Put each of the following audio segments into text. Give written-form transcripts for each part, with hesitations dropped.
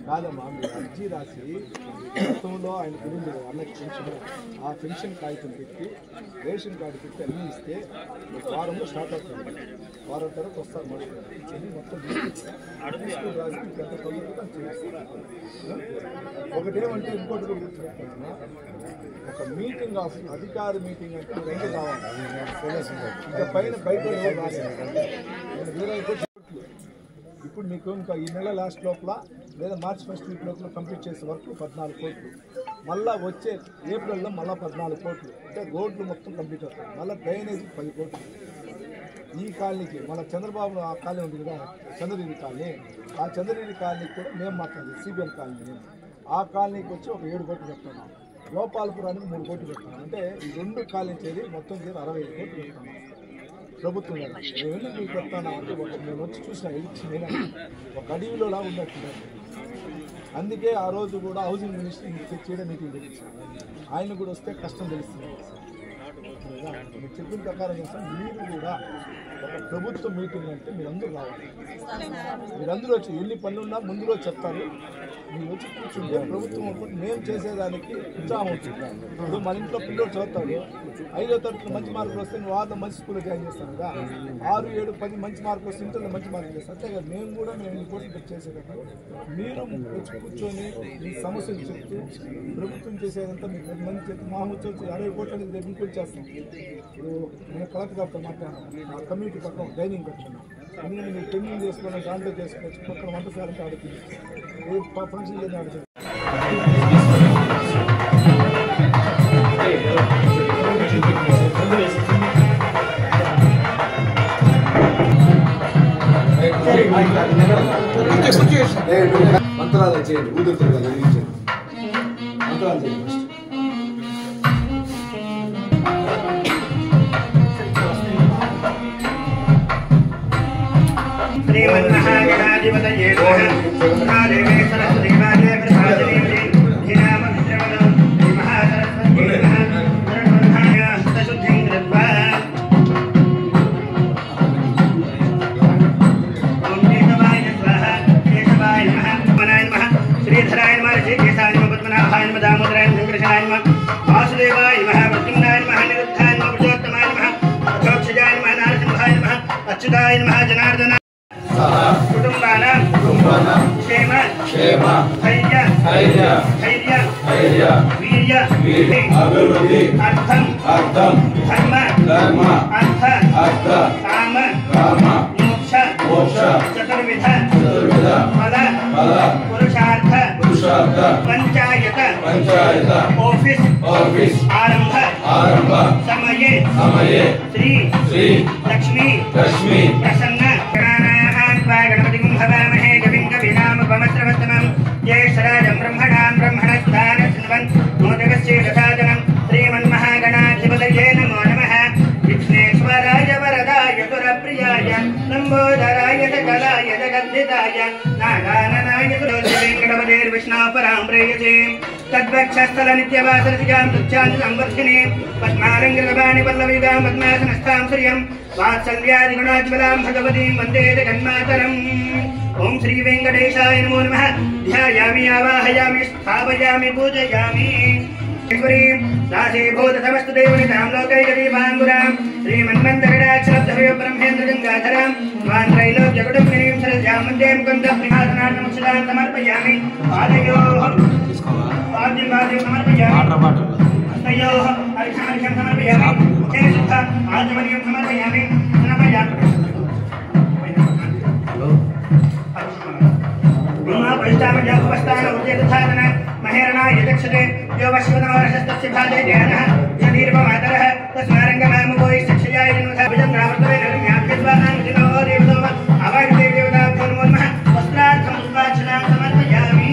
కాదమ్మా మీరు అర్జీ రాసి గతంలో ఆయన గురించి అన్నకి పెన్షన్ ఆ పెన్షన్ కాగితం పెట్టి రేషన్ కార్డు పెట్టి అన్నీ ఇస్తే వారంలో స్టార్ట్ అవుతుంది. వారం తర్వాత వస్తారు మనుషులు మొత్తం రాసి గత తొందరగా చేస్తారు. ఒకటేమంటే ఇంకోటి కూడా గుర్తుపెట్టుకుంటున్నా, ఒక మీటింగ్ ఆఫ్ అధికార మీటింగ్ అంటే రెండు కావాలి. ఇక పైన బయట ఎవరు రాలేదు. ఇప్పుడు మీకు ఇంకా ఈ నెల లాస్ట్ లోపల లేదా మార్చ్ ఫస్ట్ వీక్ లోపల కంప్లీట్ చేసే వరకు 14 కోట్లు, మళ్ళీ వచ్చే ఏప్రిల్లో మళ్ళీ 14 కోట్లు, అంటే రోడ్లు మొత్తం కంప్లీట్ అవుతాయి. మళ్ళీ డ్రైనేజ్ 10 కోట్లు. ఈ కాలనీకి మన చంద్రబాబు ఆ కాలనీ ఉంది కదా, చంద్రగిరి కాలనీ, ఆ చంద్రగిరి కాలనీకి కూడా మేము మాట్లాడేది సిబిఎన్ కాలనీ. ఆ కాలనీకి వచ్చి ఒక 7 కోట్లు పెడుతున్నాం. గోపాలపురానికి 3 కోట్లు పెడుతున్నాం. అంటే ఈ 2 కాలనీ చేరి మొత్తం చేరి 65 కోట్లు పెడుతున్నాం. ప్రభుత్వం మేము ఎందుకు మీకు పెడతాను అంటే మేము వచ్చి చూసిన నేను ఒక అడవిలోలా ఉన్నట్టున్నారు. అందుకే ఆ రోజు కూడా హౌసింగ్ మినిస్టర్ చేయడం మీటింగ్ పెట్టించాను. ఆయన కూడా వస్తే కష్టం తెలుస్తుంది. మీరు చెప్పిన ప్రకారం చేస్తాం. మీరు కూడా ఒక ప్రభుత్వ మీటింగ్ అంటే మీరందరూ రావాలి. మీరందరూ వచ్చి ఎన్ని పనులున్నా ముందు రోజు చెప్తారు. మీరు వచ్చి కూర్చుంటే ప్రభుత్వం మేము చేసేదానికి ఉత్సాహం అవుతుంది. ఇప్పుడు మన ఇంట్లో పిల్లలు చదువుతాడు, 5వ తరగతి మంచి మార్కులు వస్తే నువ్వు వాళ్ళ మంచి స్కూల్లో జాయిన్ చేస్తాను కదా, 6, 7, 10 మంచి మార్కులు వస్తే ఇంట్లో మంచి మార్కులు చేస్తాను. అంతే కదా, మేము కూడా మేము ఈ కోర్సులు చేసేటప్పుడు మీరు వచ్చి కూర్చొని మీ సమస్యలు చెప్తూ ప్రభుత్వం చేసేదంతా మీకు 10 మంది చెప్తూ మా వచ్చి 60 కోట్ల అనేది రేపు ఇంకోటి చేస్తాం. ఇప్పుడు నేను కలెక్టర్ గారితో మాట్లాడాను, ఆ కమ్యూనిటీ పక్కన డైనింగ్ పెట్టుకున్నాం. ఎందుకంటే మీరు పెండింగ్ చేసుకోవడం దాంట్లో చేసుకోవచ్చు, పక్కన వంటశాలకి ఆడుతుంది ఫంక్షన్ చేసి ఆడుతుంది. మంత్రాలు చేయండి, ఊదుతారు కదా, మంత్రాలు చేయండి. శ్రీమన్మహాగణాధిపతయే నమః. మహాదేవే సరస్వతి వాదే ప్రసాదిని ధీనామవిద్రవణం శ్రీ మహాసరస్వతి నమః. సర్వధాయ హస్తశుద్ధిం కృత్వా ఓం కేశవాయ స్వాహా. కేశవాయ నమః. మనాయ నమః. శ్రీధరాయ నమః. శ్రీకేశాయ నమః. పద్మనాభాయ నమః. దామోదరాయ నమః. సంకర్షణాయ నమః. వాసుదేవాయ నమః. ప్రద్యుమ్నాయ నమః. నిరుద్ధాయ నమః. పురుషోత్తమాయ నమః. అథోక్షజాయ నమః. నారసింహాయ నమః. అచ్యుతాయ నమః. జనార్దన కుటుంబానాం క్షేమ ధైర్య వీర్య అభివృద్ధి అర్థం ధర్మ అర్థ కామ మోక్ష చతుర్విధ ఫల పురుషార్థ పంచాయత ఆఫీస్ ఆరంభ సమయే శ్రీ లక్ష్మీ ప్రసన్న గణపతి కుంభవామహే కవిం కవినామపమస్రవత్తమం జ్యేష్ఠరాజం బ్రహ్మణస్ధాన శృణ్వన్ మోదకస్య దశాదనం శ్రీమన్మహాగణాధిపతయే నమో నమః. విఘ్నేశ్వరాయ వరదాయ సురప్రియాయ లంబోదరాయ సకలాయ జగద్ధితాయ నాగాననాయ వెంకటపదేర్విష్ణాపరాం ప్రేయసే తద్వక్షస్థల నిత్యవాసరసిజాం తుచ్ఛాంతి సంవర్ధిని పద్మాలంకృతవాణి పల్లవిగాం పద్మాసనస్థాం శ్రియం వాత్సల్యాదిగుణోజ్వలాం భగవతీం వందే జగన్మాతరం. ఓం శ్రీ వెంకటేశాయ నమో నమః. ధ్యాయామి ఆవాహయామి స్థాపయామి పూజయామి. ఈశ్వరీం దాసీభూత సమస్త దేవనితాం లోకైకదీపాంగురాం శ్రీమన్మందగడాక్షరబ్ధవయో బ్రహ్మేంద్ర గంగాధరాం స్వాన్ త్రైలోక్యకుటుంబినీం సరస్యాం వందే ముకుందం సింహాసనార్థమక్షదాం సమర్పయామి. పాదయోః పాద్యం సమర్పయామి. హస్తయోః అర్ఘ్యం సమర్పయామి. ముఖే శుద్ధ ఆచమనీయం సమర్పయామి. మహేరణాయ దక్షతే యో వశ్వతమవర్షస్తస్య భాదే జ్ఞానః యదీర్వమాతరః తస్మారంగమాముగోయ్ శిక్షయాయ జన్మధాభిజం రావర్తవే నర్మ్యాభ్యద్వానాం దినో దేవతోమ అవాయుదే దేవతాభ్యో నమో నమః. వస్త్రార్థం పుష్పార్చనాం సమర్పయామి.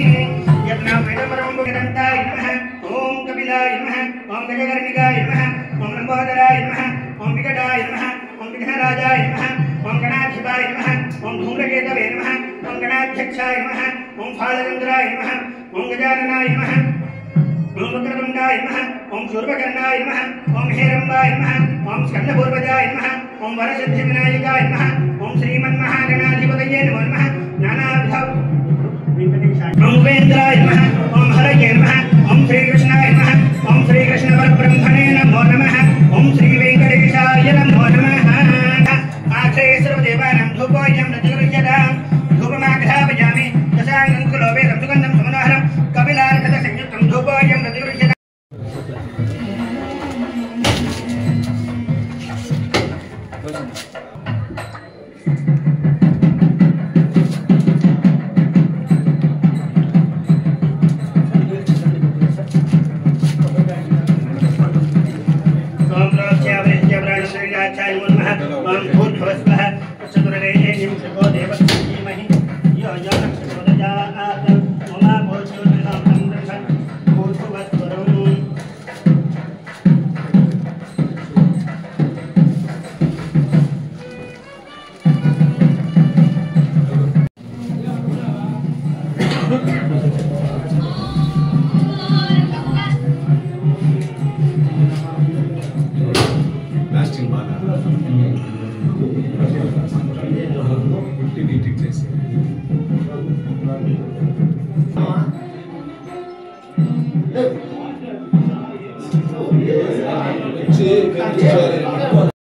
యత్నాం వేదపరమం భుగదంతాయ నమః. ఓం కపిలాయ నమః. ఓం గజకర్ణికాయ నమః. ఓం లంబోదరాయ నమః. ఓం వికటాయ నమః. ఓం విఘ్నరాజాయ నమః. ఓం గణాధిపాయ నమః. ఓం ధూమ్రకేతవే నమః. ఓం గణాధ్యక్షాయ నమః. ఓం ఫాలచంద్రాయ నమః. ఓం గజాననాయ నమః. ఓం వక్రతుండాయ నమః. ఓం శూర్పకర్ణాయ నమః. ఓం హేరంబాయ నమః. ఓం స్కందపూర్వజాయ నమః. ఓం వరసిద్ధి వినాయకాయ నమః. ఓం శ్రీమన్మహాగణాధిపతయే నమో నమః. నానావిధ వెంకటేశాయ. ఓం इंद्राय नमः ओम हरये नमः ओम श्री कृष्णाय नमः ओम श्री कृष्ण परब्रह्मणे नमो नमः ओम श्री वेंकटेशाय नमो नमः आखे सर्वदेवानां धूपोऽयं नतिगृह्यताम् धूपमाघ्रापयामि दशाङ्गं कुलोवेदं सुगन्धं सुमनोहरं कपिलार्कसंयुक्तं धूपोऽयं नतिगृह्यताम् వచ్చి